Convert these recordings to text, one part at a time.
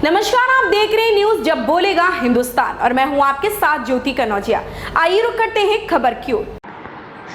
नमस्कार, आप देख रहे हैं न्यूज जब बोलेगा हिंदुस्तान और मैं हूं आपके साथ ज्योति कनौजिया। आइए रुक करते हैं खबर की ओर।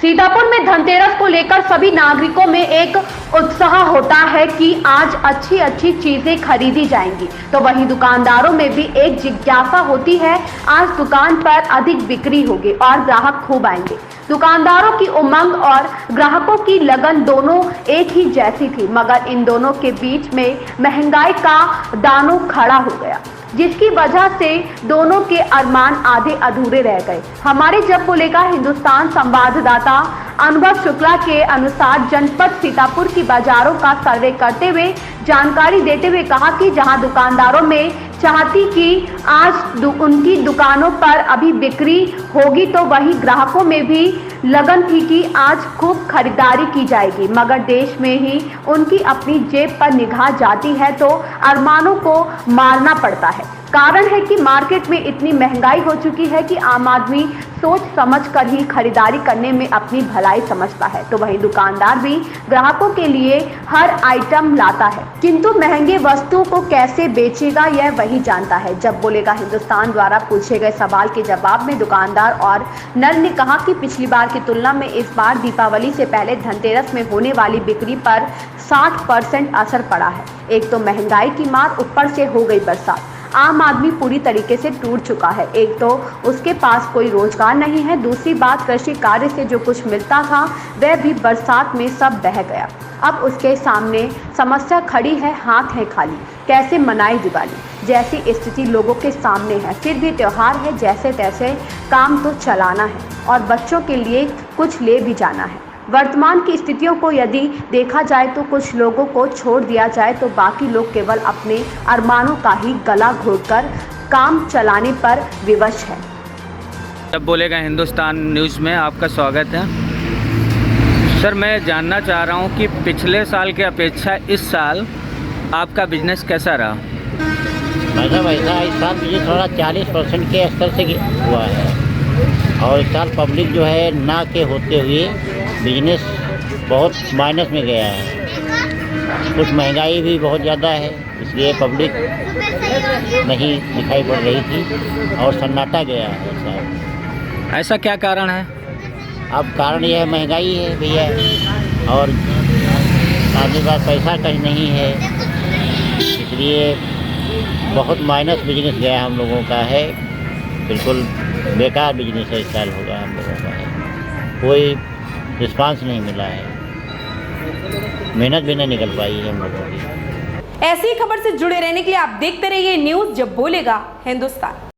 सीतापुर में धनतेरस को लेकर सभी नागरिकों में एक उत्साह होता है कि आज अच्छी अच्छी चीजें खरीदी जाएंगी, तो वहीं दुकानदारों में भी एक जिज्ञासा होती है आज दुकान पर अधिक बिक्री होगी और ग्राहक खूब आएंगे। दुकानदारों की उमंग और ग्राहकों की लगन दोनों एक ही जैसी थी, मगर इन दोनों के बीच में महंगाई का दानो खड़ा हो गया, जिसकी वजह से दोनों के अरमान आधे अधूरे रह गए। हमारे जब बोलेगा हिंदुस्तान संवाददाता अनुभव शुक्ला के अनुसार जनपद सीतापुर की बाजारों का सर्वे करते हुए जानकारी देते हुए कहा कि जहां दुकानदारों में चाहती कि आज उनकी दुकानों पर अभी बिक्री होगी, तो वहीं ग्राहकों में भी लगन थी कि आज खूब खरीदारी की जाएगी, मगर देश में ही उनकी अपनी जेब पर निगाह जाती है तो अरमानों को मारना पड़ता है। कारण है कि मार्केट में इतनी महंगाई हो चुकी है कि आम आदमी सोच समझ कर ही खरीदारी करने में अपनी भलाई समझता है, तो वहीं दुकानदार भी ग्राहकों के लिए हर आइटम लाता है, किंतु महंगे वस्तुओं को कैसे बेचेगा यह वही जानता है। जब बोलेगा हिंदुस्तान द्वारा पूछे गए सवाल के जवाब में दुकानदार और नर ने कहा कि पिछली बार की तुलना में इस बार दीपावली से पहले धनतेरस में होने वाली बिक्री पर 60% असर पड़ा है। एक तो महंगाई की मार, ऊपर से हो गई बरसात, आम आदमी पूरी तरीके से टूट चुका है। एक तो उसके पास कोई रोजगार नहीं है, दूसरी बात कृषि कार्य से जो कुछ मिलता था वह भी बरसात में सब बह गया। अब उसके सामने समस्या खड़ी है, हाथ है खाली, कैसे मनाए दिवाली जैसी स्थिति लोगों के सामने है। फिर भी त्योहार है, जैसे तैसे काम तो चलाना है और बच्चों के लिए कुछ ले भी जाना है। वर्तमान की स्थितियों को यदि देखा जाए तो कुछ लोगों को छोड़ दिया जाए तो बाकी लोग केवल अपने अरमानों का ही गला घोटकर काम चलाने पर विवश है। जब बोलेगा हिंदुस्तान न्यूज़ में आपका स्वागत है। सर, मैं जानना चाह रहा हूं कि पिछले साल की अपेक्षा इस साल आपका बिजनेस कैसा रहा? ऐसा इस साल बिजनेस थोड़ा 40% के स्तर से हुआ है और इस साल पब्लिक जो है ना के होते हुए बिजनेस बहुत माइनस में गया है। कुछ महंगाई भी बहुत ज़्यादा है, इसलिए पब्लिक नहीं दिखाई पड़ रही थी और सन्नाटा गया है सर। ऐसा क्या कारण है? अब कारण यह महंगाई है भैया, और आदमी पास पैसा कहीं नहीं है, इसलिए बहुत माइनस बिजनेस गया हम लोगों का है। बिल्कुल बेकार बिजनेस है इस साल होगा हम लोगों का है। कोई रिस्पांस नहीं मिला है, मेहनत भी नहीं निकल पाई है हम लोगों की। ऐसी खबर से जुड़े रहने के लिए आप देखते रहिए न्यूज जब बोलेगा हिंदुस्तान।